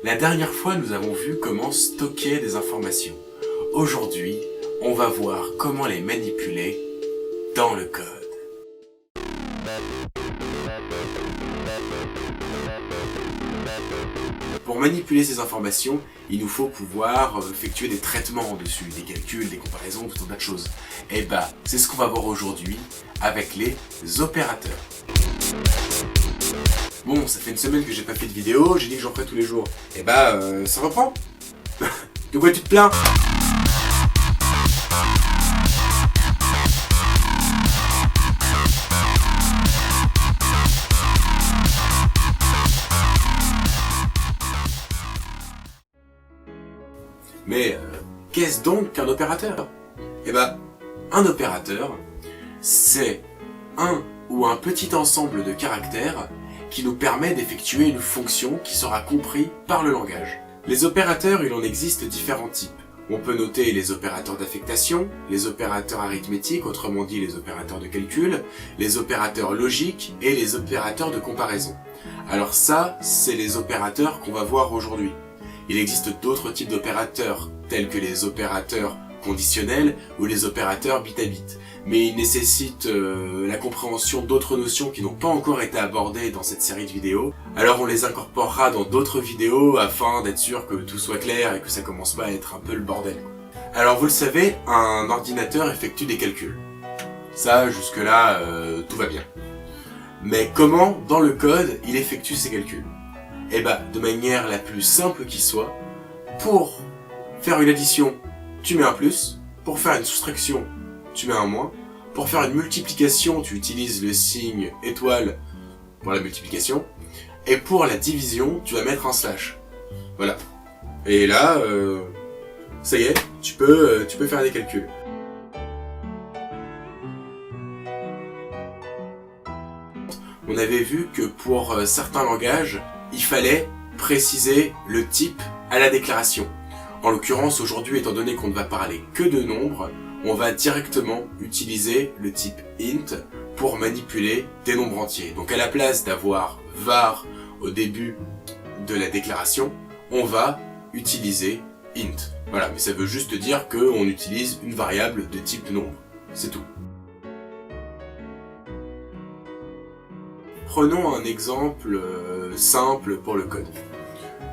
La dernière fois, nous avons vu comment stocker des informations. Aujourd'hui, on va voir comment les manipuler dans le code. Pour manipuler ces informations, il nous faut pouvoir effectuer des traitements dessus, des calculs, des comparaisons, tout un tas de choses. Et bah, c'est ce qu'on va voir aujourd'hui avec les opérateurs. Bon, ça fait une semaine que j'ai pas fait de vidéo, j'ai dit que j'en ferais tous les jours. Et bah, ça reprend. De quoi tu te plains ? Mais qu'est-ce donc qu'un opérateur ? Eh ben, un opérateur, c'est un ou un petit ensemble de caractères qui nous permet d'effectuer une fonction qui sera comprise par le langage. Les opérateurs, il en existe différents types. On peut noter les opérateurs d'affectation, les opérateurs arithmétiques, autrement dit les opérateurs de calcul, les opérateurs logiques et les opérateurs de comparaison. Alors ça, c'est les opérateurs qu'on va voir aujourd'hui. Il existe d'autres types d'opérateurs, tels que les opérateurs conditionnels ou les opérateurs bit à bit. Mais ils nécessitent la compréhension d'autres notions qui n'ont pas encore été abordées dans cette série de vidéos. Alors on les incorporera dans d'autres vidéos afin d'être sûr que tout soit clair et que ça commence pas à être un peu le bordel. Alors vous le savez, un ordinateur effectue des calculs. Ça, jusque-là, tout va bien. Mais comment, dans le code, il effectue ces calculs ? Eh ben, de manière la plus simple qui soit, pour faire une addition, tu mets un plus, pour faire une soustraction, tu mets un moins, pour faire une multiplication, tu utilises le signe étoile pour la multiplication, et pour la division, tu vas mettre un slash. Voilà. Et là, ça y est, tu peux faire des calculs. On avait vu que pour certains langages, il fallait préciser le type à la déclaration. En l'occurrence, aujourd'hui, étant donné qu'on ne va parler que de nombres, on va directement utiliser le type int pour manipuler des nombres entiers. Donc à la place d'avoir var au début de la déclaration, on va utiliser int. Voilà, mais ça veut juste dire qu'on utilise une variable de type nombre. C'est tout. Prenons un exemple simple pour le code.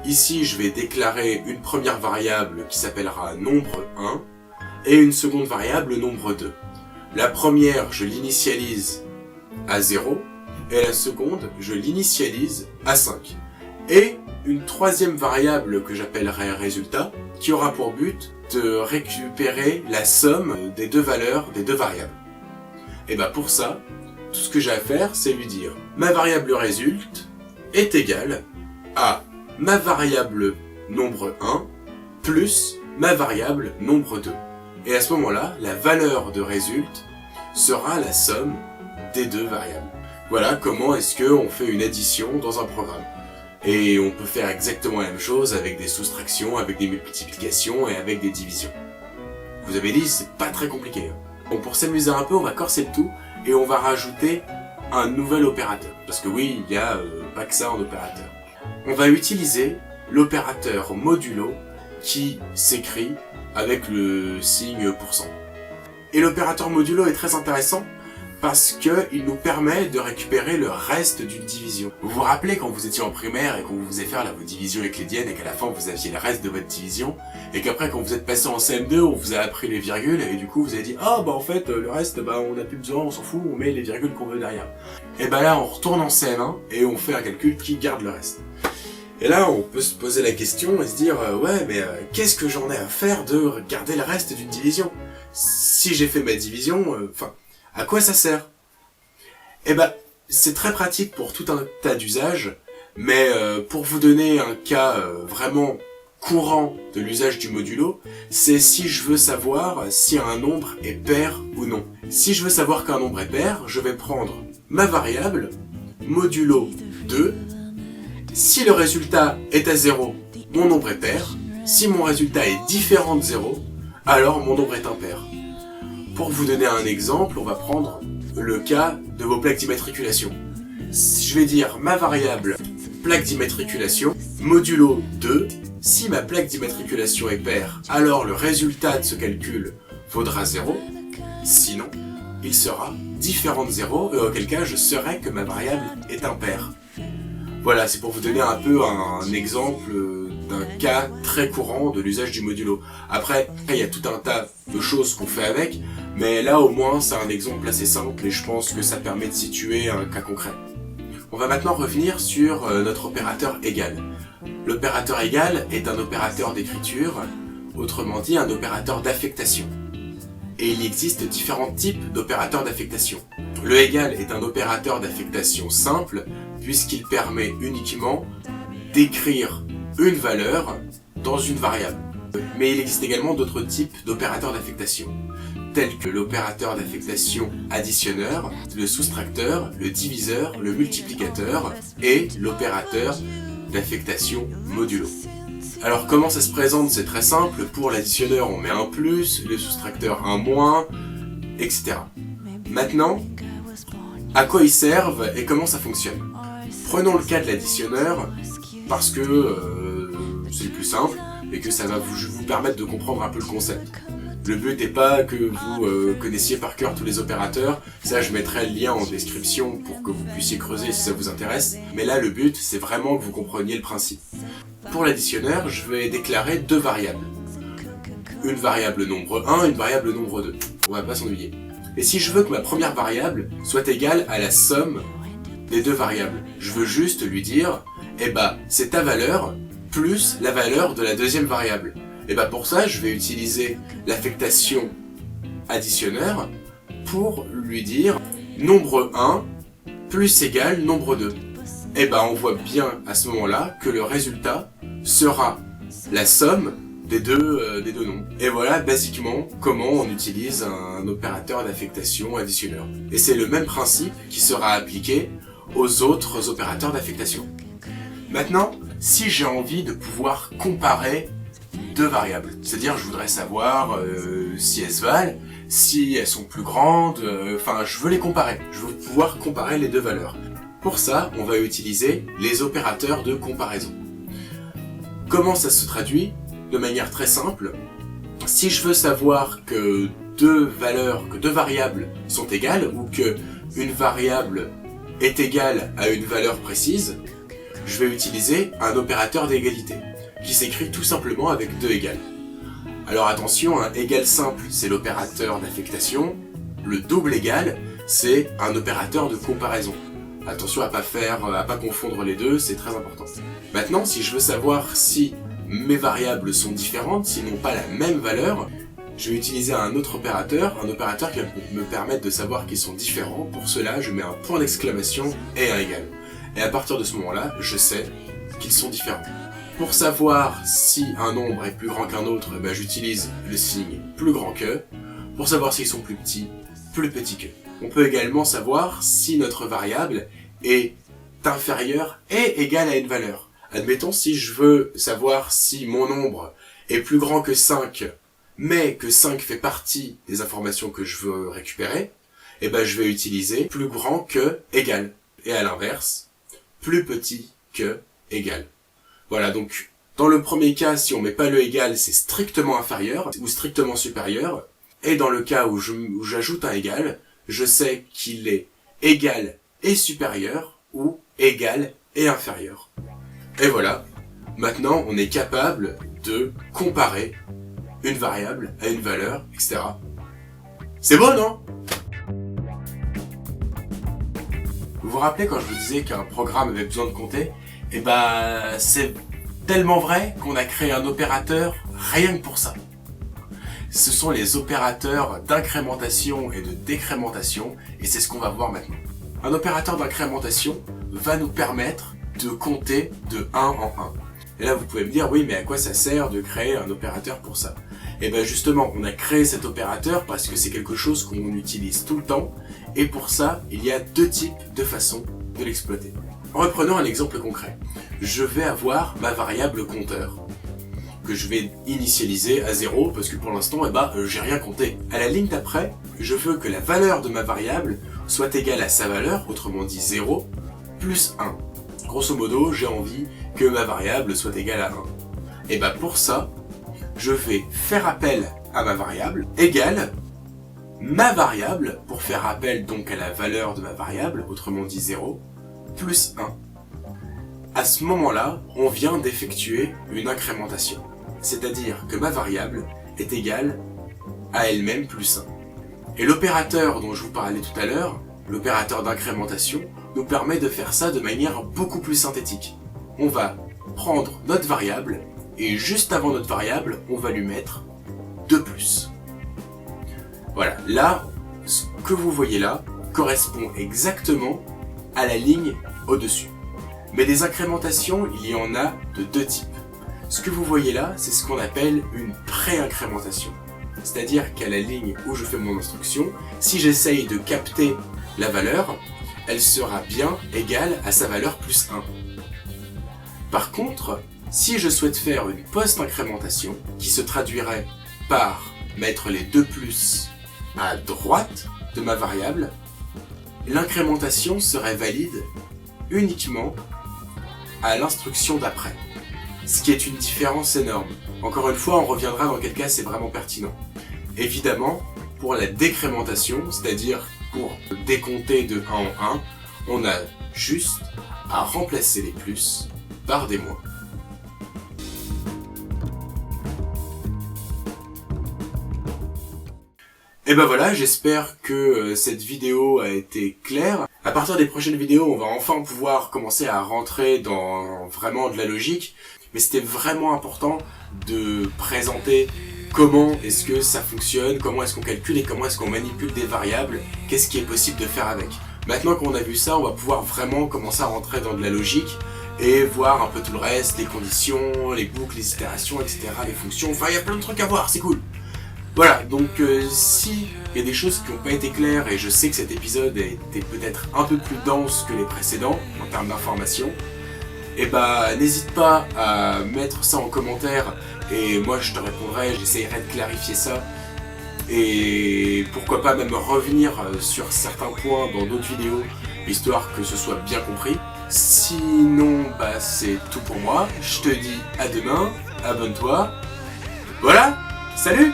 Ici, je vais déclarer une première variable qui s'appellera nombre 1 et une seconde variable nombre 2. La première, je l'initialise à 0 et la seconde, je l'initialise à 5. Et une troisième variable que j'appellerai résultat qui aura pour but de récupérer la somme des deux valeurs des deux variables. Et bah pour ça, tout ce que j'ai à faire, c'est lui dire ma variable résulte est égale à ma variable nombre 1 plus ma variable nombre 2. Et à ce moment-là, la valeur de résulte sera la somme des deux variables. Voilà comment est-ce qu'on fait une addition dans un programme. Et on peut faire exactement la même chose avec des soustractions, avec des multiplications et avec des divisions. Vous avez dit, c'est pas très compliqué. Donc pour s'amuser un peu, on va corser le tout et on va rajouter un nouvel opérateur. Parce que oui, il n'y a pas que ça en opérateur. On va utiliser l'opérateur modulo qui s'écrit avec le signe %. Et l'opérateur modulo est très intéressant parce qu'il nous permet de récupérer le reste d'une division. Vous vous rappelez quand vous étiez en primaire et qu'on vous faisait faire votre division euclidienne et qu'à la fin vous aviez le reste de votre division et qu'après quand vous êtes passé en CM2 on vous a appris les virgules et du coup vous avez dit ah bah en fait le reste on n'a plus besoin, on s'en fout, on met les virgules qu'on veut derrière. Et bah là on retourne en CM1 et on fait un calcul qui garde le reste. Et là on peut se poser la question et se dire ouais mais qu'est-ce que j'en ai à faire de garder le reste d'une division ? Si j'ai fait ma division, à quoi ça sert ? Eh ben, c'est très pratique pour tout un tas d'usages, mais pour vous donner un cas vraiment courant de l'usage du modulo, c'est si je veux savoir si un nombre est pair ou non. Si je veux savoir qu'un nombre est pair, je vais prendre ma variable, modulo 2. Si le résultat est à 0, mon nombre est pair. Si mon résultat est différent de 0, alors mon nombre est impair. Pour vous donner un exemple, on va prendre le cas de vos plaques d'immatriculation. Je vais dire ma variable plaque d'immatriculation modulo 2, si ma plaque d'immatriculation est paire, alors le résultat de ce calcul vaudra 0, sinon il sera différent de 0, et auquel cas je saurai que ma variable est impaire. Voilà, c'est pour vous donner un peu un exemple d'un cas très courant de l'usage du modulo. Après, il y a tout un tas de choses qu'on fait avec, mais là au moins c'est un exemple assez simple et je pense que ça permet de situer un cas concret. On va maintenant revenir sur notre opérateur égal. L'opérateur égal est un opérateur d'écriture, autrement dit un opérateur d'affectation. Et il existe différents types d'opérateurs d'affectation. Le égal est un opérateur d'affectation simple, puisqu'il permet uniquement d'écrire une valeur dans une variable. Mais il existe également d'autres types d'opérateurs d'affectation, tels que l'opérateur d'affectation additionneur, le soustracteur, le diviseur, le multiplicateur et l'opérateur d'affectation modulo. Alors comment ça se présente? C'est très simple, pour l'additionneur on met un plus, le soustracteur un moins, etc. Maintenant, à quoi ils servent et comment ça fonctionne? Prenons le cas de l'additionneur, parce que c'est le plus simple et que ça va vous permettre de comprendre un peu le concept. Le but n'est pas que vous connaissiez par cœur tous les opérateurs, ça je mettrai le lien en description pour que vous puissiez creuser si ça vous intéresse, mais là le but c'est vraiment que vous compreniez le principe. Pour l'additionneur, je vais déclarer deux variables. Une variable nombre 1 et une variable nombre 2. On va pas s'ennuyer. Et si je veux que ma première variable soit égale à la somme des deux variables, je veux juste lui dire, eh bah, c'est ta valeur plus la valeur de la deuxième variable. Et bah pour ça, je vais utiliser l'affectation additionneur pour lui dire nombre 1 plus égal nombre 2. Et bah on voit bien à ce moment-là que le résultat sera la somme des deux nombres. Et voilà basiquement comment on utilise un opérateur d'affectation additionneur. Et c'est le même principe qui sera appliqué aux autres opérateurs d'affectation. Maintenant, si j'ai envie de pouvoir comparer deux variables, c'est-à-dire je voudrais savoir si elles se valent, si elles sont plus grandes, enfin je veux les comparer, je veux pouvoir comparer les deux valeurs. Pour ça, on va utiliser les opérateurs de comparaison. Comment ça se traduit? De manière très simple, si je veux savoir que deux variables sont égales, ou que une variable est égale à une valeur précise, je vais utiliser un opérateur d'égalité, qui s'écrit tout simplement avec deux égales. Alors attention, un égal simple, c'est l'opérateur d'affectation, le double égal, c'est un opérateur de comparaison. Attention à pas confondre les deux, c'est très important. Maintenant, si je veux savoir si mes variables sont différentes, s'ils n'ont pas la même valeur, je vais utiliser un autre opérateur qui va me permettre de savoir qu'ils sont différents. Pour cela, je mets un point d'exclamation et un égal. Et à partir de ce moment-là, je sais qu'ils sont différents. Pour savoir si un nombre est plus grand qu'un autre, j'utilise le signe plus grand que. Pour savoir s'ils sont plus petits que. On peut également savoir si notre variable est inférieure et égale à une valeur. Admettons, si je veux savoir si mon nombre est plus grand que 5, mais que 5 fait partie des informations que je veux récupérer, je vais utiliser plus grand que égal. Et à l'inverse, plus petit que égal. Voilà, donc dans le premier cas, si on met pas le égal, c'est strictement inférieur ou strictement supérieur. Et dans le cas où j'ajoute un égal, je sais qu'il est égal et supérieur ou égal et inférieur. Et voilà, maintenant on est capable de comparer une variable à une valeur, etc. C'est beau, non? Vous vous rappelez quand je vous disais qu'un programme avait besoin de compter? C'est tellement vrai qu'on a créé un opérateur rien que pour ça. Ce sont les opérateurs d'incrémentation et de décrémentation, et c'est ce qu'on va voir maintenant. Un opérateur d'incrémentation va nous permettre de compter de 1 en 1. Et là vous pouvez me dire, oui mais à quoi ça sert de créer un opérateur pour ça? Et justement, on a créé cet opérateur parce que c'est quelque chose qu'on utilise tout le temps, et pour ça, il y a deux types de façons de l'exploiter. Reprenons un exemple concret. Je vais avoir ma variable compteur, que je vais initialiser à 0, parce que pour l'instant, j'ai rien compté. À la ligne d'après, je veux que la valeur de ma variable soit égale à sa valeur, autrement dit 0, plus 1. Grosso modo, j'ai envie que ma variable soit égale à 1. Et bah pour ça, je vais faire appel à ma variable égale ma variable, pour faire appel donc à la valeur de ma variable, autrement dit 0, plus 1. À ce moment-là, on vient d'effectuer une incrémentation. C'est-à-dire que ma variable est égale à elle-même plus 1. Et l'opérateur dont je vous parlais tout à l'heure, l'opérateur d'incrémentation, nous permet de faire ça de manière beaucoup plus synthétique. On va prendre notre variable, et juste avant notre variable, on va lui mettre 2+. Voilà, là, ce que vous voyez là correspond exactement à la ligne au-dessus. Mais des incrémentations, il y en a de deux types. Ce que vous voyez là, c'est ce qu'on appelle une pré-incrémentation. C'est-à-dire qu'à la ligne où je fais mon instruction, si j'essaye de capter la valeur, elle sera bien égale à sa valeur plus 1. Par contre, si je souhaite faire une post-incrémentation, qui se traduirait par mettre les 2+ à droite de ma variable, l'incrémentation serait valide uniquement à l'instruction d'après. Ce qui est une différence énorme. Encore une fois, on reviendra dans quel cas c'est vraiment pertinent. Évidemment, pour la décrémentation, c'est-à-dire pour décompter de 1 en 1, on a juste à remplacer les plus par des moins. Et ben voilà, j'espère que cette vidéo a été claire. À partir des prochaines vidéos, on va enfin pouvoir commencer à rentrer dans vraiment de la logique. Mais c'était vraiment important de présenter comment est-ce que ça fonctionne, comment est-ce qu'on calcule et comment est-ce qu'on manipule des variables, qu'est-ce qui est possible de faire avec. Maintenant qu'on a vu ça, on va pouvoir vraiment commencer à rentrer dans de la logique et voir un peu tout le reste, les conditions, les boucles, les itérations, etc., les fonctions, enfin il y a plein de trucs à voir, c'est cool. Voilà, donc si il y a des choses qui n'ont pas été claires, et je sais que cet épisode était peut-être un peu plus dense que les précédents, en termes d'informations, et bah n'hésite pas à mettre ça en commentaire, et moi je te répondrai, j'essayerai de clarifier ça, et pourquoi pas même revenir sur certains points dans d'autres vidéos, histoire que ce soit bien compris. Sinon, bah c'est tout pour moi, je te dis à demain, abonne-toi, voilà, salut!